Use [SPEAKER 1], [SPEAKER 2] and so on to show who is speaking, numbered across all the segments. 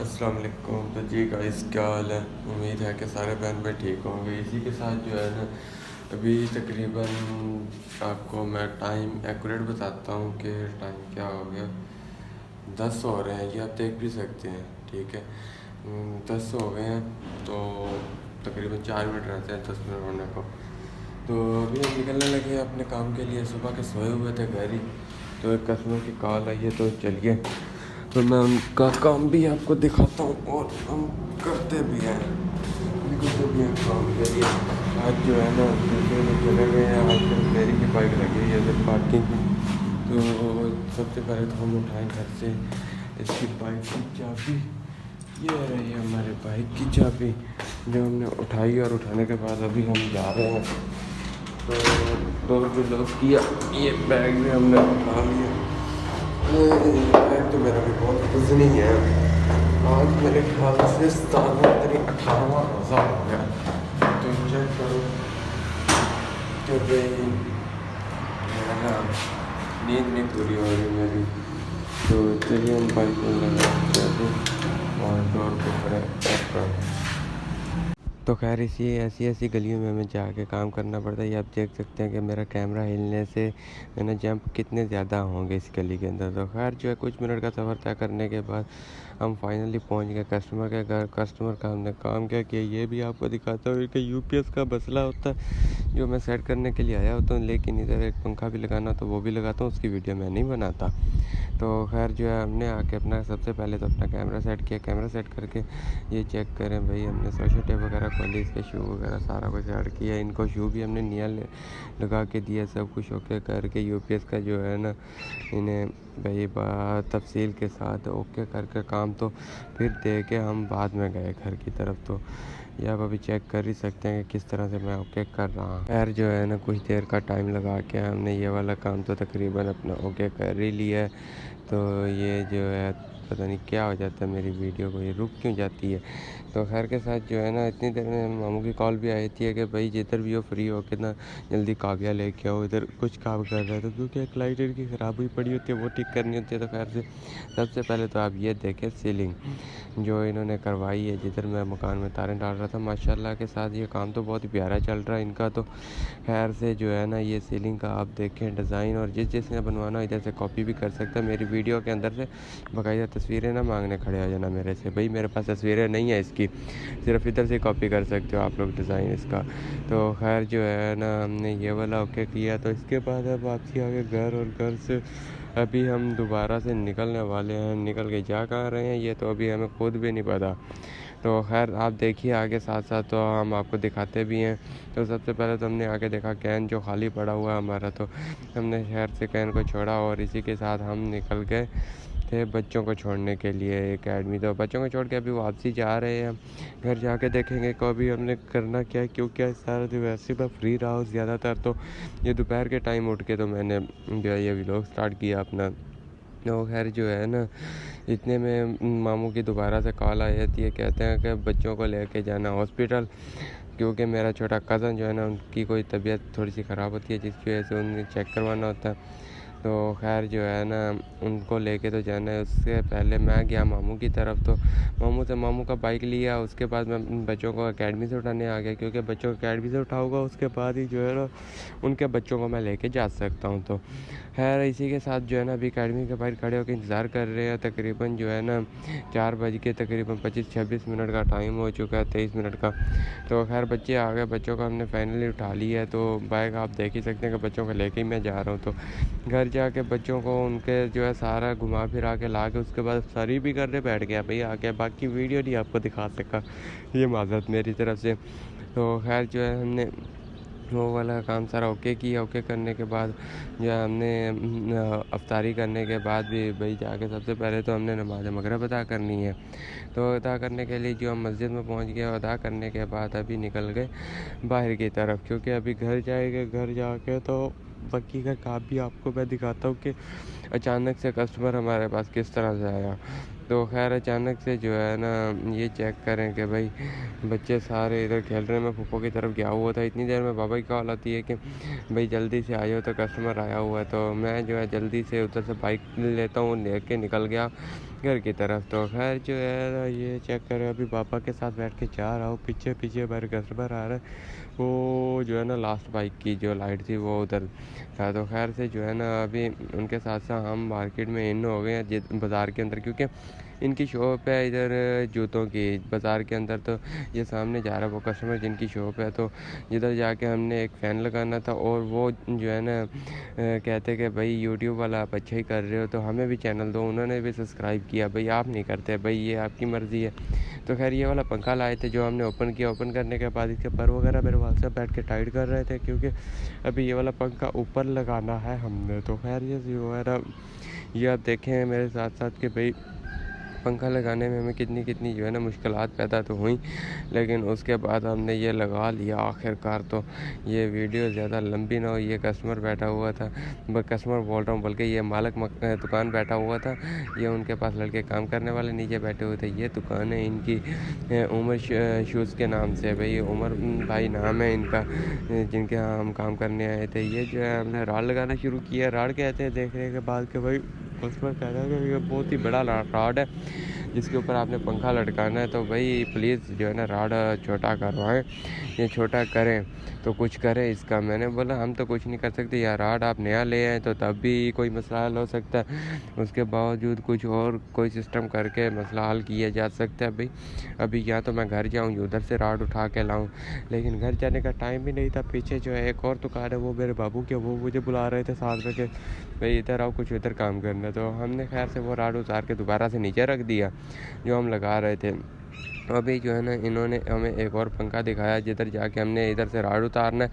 [SPEAKER 1] अस्सलाम वालेकुम। तो जी गाइस, क्या हाल है? उम्मीद है कि सारे बहन भाई ठीक होंगे। इसी के साथ जो है ना, अभी तकरीबन आपको मैं टाइम एक्यूरेट बताता हूँ कि टाइम क्या हो गया। 10 हो रहे हैं, ये आप देख भी सकते हैं। ठीक है, 10 हो गए हैं। तो तकरीबन 4 मिनट रहते हैं 10 मिनट होने को। तो अभी हम निकलने लगे हैं अपने काम के लिए। सुबह के सोए हुए थे घर ही, तो एक कस्टमर की कॉल आई है, तो चलिए तो मैं उनका काम भी आपको दिखाता हूँ और हम करते भी हैं, निकलते भी हैं काम के लिए। आज जो है ना दूसरे लोग चले गए हैं, आज फिर मेरी भी बाइक लगी हुई है इधर पार्किंग में। तो सबसे पहले तो हम उठाएं घर से इसकी बाइक की चाबी। ये रही हमारे बाइक की चाबी जो हमने उठाई, और उठाने के बाद अभी हम जा रहे हैं। तो डोर भी लॉक किया, ये बैग भी हमने उठा लिया। बैग तो मेरा भी बहुत वजनी है। आज मेरे ख्याल से 18वां रोज़ा हो गया। तो चेक करो कि भाई मेरा नींद नहीं पूरी हो रही मेरी। तो चलिए हम बाइक में लगा और डोर को पैक। तो खैर इसी ऐसी ऐसी गलियों में हमें जाके काम करना पड़ता है। ये आप देख सकते हैं कि मेरा कैमरा हिलने से मैंने जंप कितने ज़्यादा होंगे इस गली के अंदर। तो खैर जो है कुछ मिनट का सफ़र तय करने के बाद हम फाइनली पहुंच गए कस्टमर के घर। कस्टमर का हमने काम क्या किया ये भी आपको दिखाता हूँ कि यूपीएस का मसला होता है जो मैं सेट करने के लिए आया होता हूँ, लेकिन इधर एक पंखा भी लगाना तो वो भी लगाता हूँ, उसकी वीडियो मैं नहीं बनाता। तो खैर जो है हमने आके अपना सबसे पहले तो अपना कैमरा सेट किया। कैमरा सेट करके ये चेक करें भाई, हमने सोशल टेप वगैरह खोली, इसके शू वगैरह सारा कुछ ऐड किया। इनको शू भी हमने नया लगा के दिया। सब कुछ ओके करके यूपीएस का जो है ना, इन्हें भाई तफसील के साथ ओके करके काम तो फिर दे के हम बाद में गए घर की तरफ। तो ये आप अभी चेक कर ही सकते हैं कि किस तरह से मैं ओके कर रहा हूँ। खैर जो है ना कुछ देर का टाइम लगा के हमने ये वाला काम तो तकरीबन अपना ओके कर ही लिया है। तो ये जो है पता नहीं क्या हो जाता है, मेरी वीडियो को ये रुक क्यों जाती है। तो खैर के साथ जो है ना इतनी देर में मामू की कॉल भी आई थी कि भाई जिधर भी हो फ्री हो के ना जल्दी काव्या लेके आओ, इधर कुछ काम कर रहा है। तो क्योंकि एक लाइट इनकी ख़राब हुई पड़ी होती है, वो ठीक करनी होती है। तो खैर से सबसे पहले तो आप ये देखें सीलिंग जो इन्होंने करवाई है, जिधर मैं मकान में तारें डाल रहा था। माशाल्लाह के साथ ये काम तो बहुत ही प्यारा चल रहा है इनका। तो खैर से जो है ना ये सीलिंग का आप देखें डिज़ाइन, और जिसने बनवाना हो इधर से कॉपी भी कर सकता है। मेरी वीडियो के अंदर से बाकायदा तस्वीरें ना मांगने खड़े हो जाना मेरे से, भाई मेरे पास तस्वीरें नहीं है इसकी, सिर्फ इधर से कॉपी कर सकते हो आप लोग डिज़ाइन इसका। तो खैर जो है ना हमने ये वाला ओके किया। तो इसके बाद अब वापसी आ गए घर, और घर से अभी हम दोबारा से निकलने वाले हैं। निकल के जा कहाँ रहे हैं ये तो अभी हमें खुद भी नहीं पता। तो खैर आप देखिए आगे, साथ साथ तो हम आपको दिखाते भी हैं। तो सबसे पहले तो हमने आगे देखा कैन जो खाली पड़ा हुआ है हमारा, तो हमने शहर से कैन को छोड़ा और इसी के साथ हम निकल गए थे बच्चों को छोड़ने के लिए एकेडमी। तो बच्चों को छोड़ के अभी वापसी जा रहे हैं। घर जाके देखेंगे को अभी हमने करना क्या है, क्योंकि इस सारा दिन वैसे मैं फ्री रहा हूँ ज़्यादातर। तो ये दोपहर के टाइम उठ के तो मैंने जो है ये व्लॉग स्टार्ट किया अपना। तो खैर जो है ना इतने में मामू की दोबारा से कॉल आ जाती है, कहते हैं कि बच्चों को लेके जाना हॉस्पिटल, क्योंकि मेरा छोटा कज़न जो है ना उनकी कोई तबीयत थोड़ी सी ख़राब होती है, जिसकी वजह से उन्हें चेक करवाना होता है। तो खैर जो है ना उनको लेके तो जाना है। उससे पहले मैं गया मामू की तरफ। तो मामू का बाइक लिया, उसके बाद मैं बच्चों को एकेडमी से उठाने आ गया, क्योंकि बच्चों को एकेडमी से उठाऊंगा उसके बाद ही जो है ना उनके बच्चों को मैं लेके जा सकता हूँ। तो खैर इसी के साथ जो है ना अभी एकेडमी के बाहर खड़े होकर इंतज़ार कर रहे हैं। तकरीबन जो है ना 4 बज के तकरीबन 25-26 मिनट का टाइम हो चुका है, 23 मिनट का। तो खैर बच्चे आ गए, बच्चों को हमने फाइनली उठा लिया है। तो बाइक आप देख ही सकते हैं कि बच्चों को लेके ही मैं जा रहा हूँ। तो घर जाके बच्चों को उनके जो है सारा घुमा फिरा के ला के उसके बाद सरी भी करने बैठ गया भाई आके। बाकी वीडियो नहीं आपको दिखा सका, ये माज़रत मेरी तरफ से। तो खैर जो है हमने वो वाला काम सारा ओके किया। ओके करने के बाद जो है हमने अफ्तारी करने के बाद भी भाई जाके सबसे पहले तो हमने नमाज मगरिब अदा करनी है। तो अदा करने के लिए जो हम मस्जिद में पहुंच गए, अदा करने के बाद अभी निकल गए बाहर की तरफ, क्योंकि अभी घर जाएंगे। घर जाके तो बाकी का काम भी आपको मैं दिखाता हूँ कि अचानक से कस्टमर हमारे पास किस तरह से आया। तो खैर अचानक से जो है ना ये चेक करें कि भाई बच्चे सारे इधर खेल रहे हैं, मैं फूफो की तरफ गया हुआ था। इतनी देर में बाबा की कॉल आती है कि भाई जल्दी से आए हो, तो कस्टमर आया हुआ है। तो मैं जो है जल्दी से उधर से बाइक लेता हूँ, लेके निकल गया घर की तरफ। तो खैर जो है ना ये चेक करें, अभी पापा के साथ बैठ के जा रहा हूँ, पीछे पीछे मेरे कस्टमर आ रहा है। वो जो है ना लास्ट बाइक की जो लाइट थी वो उधर था। तो खैर से जो है ना अभी उनके साथ साथ हम मार्केट में इन हो गए हैं बाज़ार के अंदर, क्योंकि इनकी शॉप है इधर जूतों की बाज़ार के अंदर। तो ये सामने जा रहा है वो कस्टमर जिनकी शॉप है। तो जिधर जाके हमने एक फ़ैन लगाना था, और वो जो है ना कहते कि भाई यूट्यूब वाला आप अच्छा ही कर रहे हो तो हमें भी चैनल दो। उन्होंने भी सब्सक्राइब किया, भाई आप नहीं करते, भाई ये आपकी मर्ज़ी है। तो खैर ये वाला पंखा लाए थे जो हमने ओपन किया। ओपन करने के बाद इसके पर वगैरह मेरे वाल से बैठ के टाइट कर रहे थे, क्योंकि अभी ये वाला पंखा ऊपर लगाना है हमने। तो खैर ये जो है ना ये आप देखें मेरे साथ साथ कि भाई पंखा लगाने में हमें कितनी कितनी जो है ना मुश्किलात पैदा तो हुई, लेकिन उसके बाद हमने ये लगा लिया आखिरकार। तो ये वीडियो ज़्यादा लंबी ना हो। ये कस्टमर बैठा हुआ था, कस्टमर बोल रहा हूँ बल्कि ये मालिक दुकान बैठा हुआ था। ये उनके पास लड़के काम करने वाले नीचे बैठे हुए थे। ये दुकान है इनकी उमर शूज़ के नाम से। भाई उमर भाई नाम है इनका, जिनके यहाँ हम काम करने आए थे। ये जो है हमने राड लगाना शुरू किया। राड कहते हैं देखने के बाद कि भाई कस्टमर कह रहा है कि ये बहुत ही बड़ा राड है जिसके ऊपर आपने पंखा लटकाना है। तो भाई प्लीज़ जो है ना राड छोटा करवाएं, ये छोटा करें तो कुछ करें इसका। मैंने बोला हम तो कुछ नहीं कर सकते यार, राड आप नया ले आए तो तब भी कोई मसला हल हो सकता है, उसके बावजूद कुछ और कोई सिस्टम करके मसला हल किया जा सकता है। भाई अभी या तो मैं घर जाऊँ उधर से राड उठा के लाऊँ, लेकिन घर जाने का टाइम भी नहीं था। पीछे जो है एक और दुकान है वो मेरे बाबू के, वो मुझे बुला रहे थे 7 बजे, भाई इधर आओ कुछ इधर काम करना। तो हमने खैर से वो राड उतार के दोबारा से नीचे रख दिया जो हम लगा रहे थे। अभी जो है ना इन्होंने हमें एक और पंखा दिखाया जिधर जाके हमने इधर से राड उतारना है।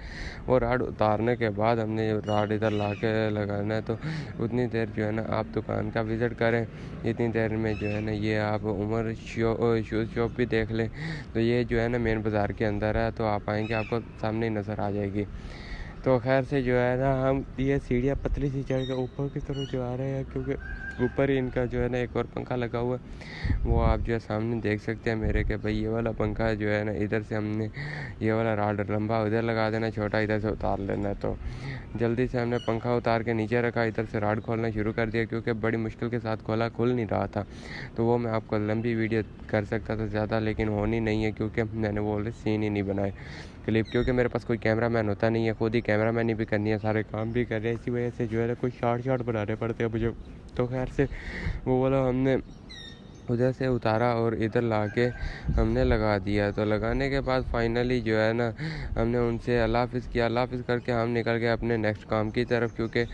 [SPEAKER 1] वो राड उतारने के बाद हमने राड इधर ला के लगाना है। तो उतनी देर जो है ना आप दुकान का विज़िट करें, इतनी देर में जो है ना ये आप उमर शूज़ शॉप भी देख लें। तो ये जो है ना मेन बाज़ार के अंदर है, तो आप आएंगे आपको सामने ही नज़र आ जाएगी। तो खैर से जो है ना हम ये सीढ़ियाँ पतली सी चढ़ के ऊपर की तरफ जो आ रहे हैं, क्योंकि ऊपर ही इनका जो है ना एक और पंखा लगा हुआ है। वो आप जो है सामने देख सकते हैं मेरे के। भाई ये वाला पंखा जो है ना इधर से हमने ये वाला राड लंबा उधर लगा देना, छोटा इधर से उतार लेना है। तो जल्दी से हमने पंखा उतार के नीचे रखा, इधर से राड खोलना शुरू कर दिया, क्योंकि बड़ी मुश्किल के साथ खोला, खुल नहीं रहा था। तो वो मैं आपको लंबी वीडियो कर सकता था ज़्यादा, लेकिन होनी नहीं है, क्योंकि मैंने वो वाले सीन ही नहीं बनाए क्लिप, क्योंकि मेरे पास कोई कैमरा मैन होता नहीं है, खुद ही कैमरा मैन ही भी करनी है, सारे काम भी कर रहे हैं। इसी वजह से जो है ना कुछ शॉर्ट बनाने पड़ते हैं मुझे। तो खैर से वो वाला हमने उधर से उतारा और इधर लाके हमने लगा दिया। तो लगाने के बाद फाइनली जो है ना हमने उनसे अल्लाह हाफ़िज़ किया। अल्लाह हाफ़िज़ करके हम निकल गए अपने नेक्स्ट काम की तरफ, क्योंकि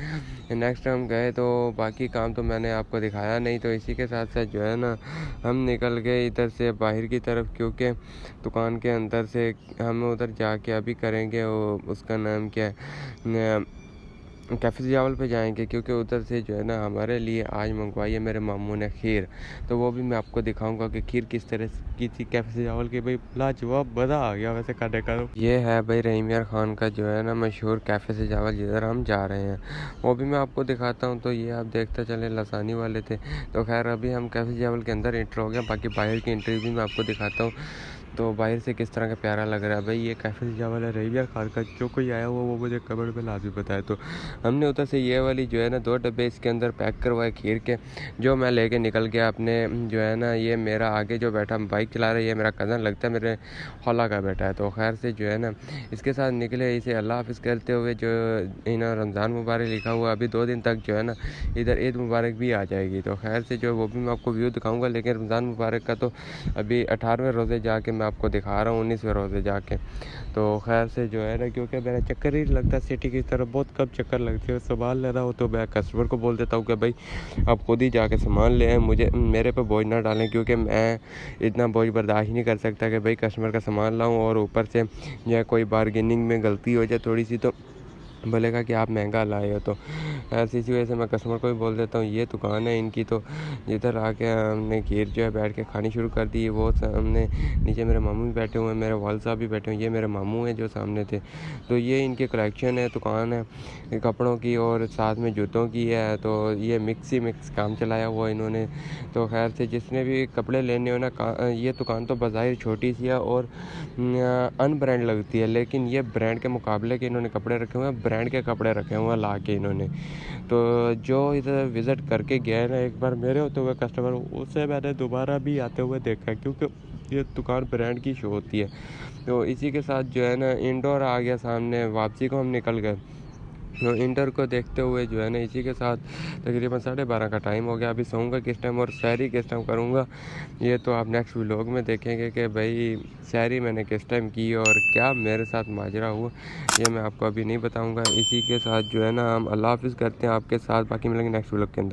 [SPEAKER 1] नेक्स्ट हम गए तो बाकी काम तो मैंने आपको दिखाया नहीं। तो इसी के साथ साथ जो है ना हम निकल गए इधर से बाहर की तरफ, क्योंकि दुकान के अंदर से हम उधर जाके अभी करेंगे वो उसका नाम क्या है, कैफ़े जावल पे जाएंगे, क्योंकि उधर से जो है ना हमारे लिए आज मंगवाई है मेरे मामू ने खीर। तो वो भी मैं आपको दिखाऊंगा कि खीर किस तरह की थी कैफ़े जावल की। भाई लाजवाब मज़ा आ गया वैसे खाने का। तो ये है भाई रहीम यार खान का जो है ना मशहूर कैफ़े से जावल जिधर हम जा रहे हैं, वो भी मैं आपको दिखाता हूँ। तो ये आप देखते चले लसानी वाले थे। तो खैर अभी हम कैफ़े जावल के अंदर एंटर हो गया, बाकी बाहर की एंट्री भी मैं आपको दिखाता हूँ। तो बाहर से किस तरह का प्यारा लग रहा है। भाई ये कैफ़े से जावल है रहीम यार खान का, जो कोई आया हुआ वो मुझे कमेंट में लाजमी बताए। तो हमने उधर से ये वाली जो है ना 2 डब्बे इसके अंदर पैक करवाए खीर के, जो मैं लेके निकल गया अपने जो है ना ये मेरा आगे जो बैठा बाइक चला रहा है ये मेरा कज़न लगता है, मेरे खौला का बेटा है। तो खैर से जो है ना इसके साथ निकले इसे अल्लाह हाफ़िज़ करते हुए, जो इन्हें रमज़ान मुबारक लिखा हुआ। अभी 2 दिन तक जो है ना इधर ईद मुबारक भी आ जाएगी। तो खैर से जो वो भी मैं आपको व्यू दिखाऊँगा, लेकिन रमज़ान मुबारक का तो अभी 18वें रोज़े जाके मैं आपको दिखा रहा हूँ, 19वें रोज़े जाके। तो खैर से जो है ना क्योंकि मेरा चक्कर ही लगता है सिटी की तरफ, बहुत कम चक्कर लगती है। सामान लेना हो तो मैं कस्टमर को बोल देता हूँ कि भाई आप खुद ही जाके सामान ले आए, मुझे मेरे पे बोझ ना डालें, क्योंकि मैं इतना बोझ बर्दाश्त नहीं कर सकता कि भाई कस्टमर का सामान लाऊं और ऊपर से या कोई बारगेनिंग में गलती हो जाए थोड़ी सी तो बोलेगा कि आप महंगा लाए हो। तो ऐसी इसी वजह से मैं कस्टमर को भी बोल देता हूँ ये दुकान है इनकी। तो जिधर आके हमने खीर जो है बैठ के खानी शुरू कर दी। वो सामने नीचे मेरे मामू भी बैठे हुए हैं, मेरे वाल साहब भी बैठे हुए हैं, ये मेरे मामू हैं जो सामने थे। तो ये इनकी कलेक्शन है, दुकान है कपड़ों की और साथ में जूतों की है। तो ये मिक्स काम चलाया हुआ इन्होंने। तो खैर से जिसने भी कपड़े लेने हो ना, ये दुकान तो बाज़ाहिर छोटी सी है और अन ब्रांड लगती है, लेकिन ये ब्रांड के मुकाबले के इन्होंने कपड़े रखे हुए हैं ब्रांड के कपड़े रखे हुए हैं ला के इन्होंने। तो जो इधर विज़िट करके गया है ना एक बार मेरे होते हुए कस्टमर, उससे मैंने दोबारा भी आते हुए देखा है, क्योंकि ये दुकान ब्रांड की शो होती है। तो इसी के साथ जो है ना इंडोर आ गया सामने, वापसी को हम निकल गए। तो इंटर को देखते हुए जो है ना इसी के साथ तकरीबन 12:30 का टाइम हो गया। अभी सोऊंगा किस टाइम और सैरी किस टाइम करूँगा, ये तो आप नेक्स्ट व्लॉग में देखेंगे कि भाई सैरी मैंने किस टाइम की और क्या मेरे साथ माजरा हुआ, ये मैं आपको अभी नहीं बताऊँगा। इसी के साथ जो है ना हम अल्लाह हाफ़िज़ करते हैं आपके साथ, बाकी मिलेंगे नेक्स्ट व्लॉग के अंदर।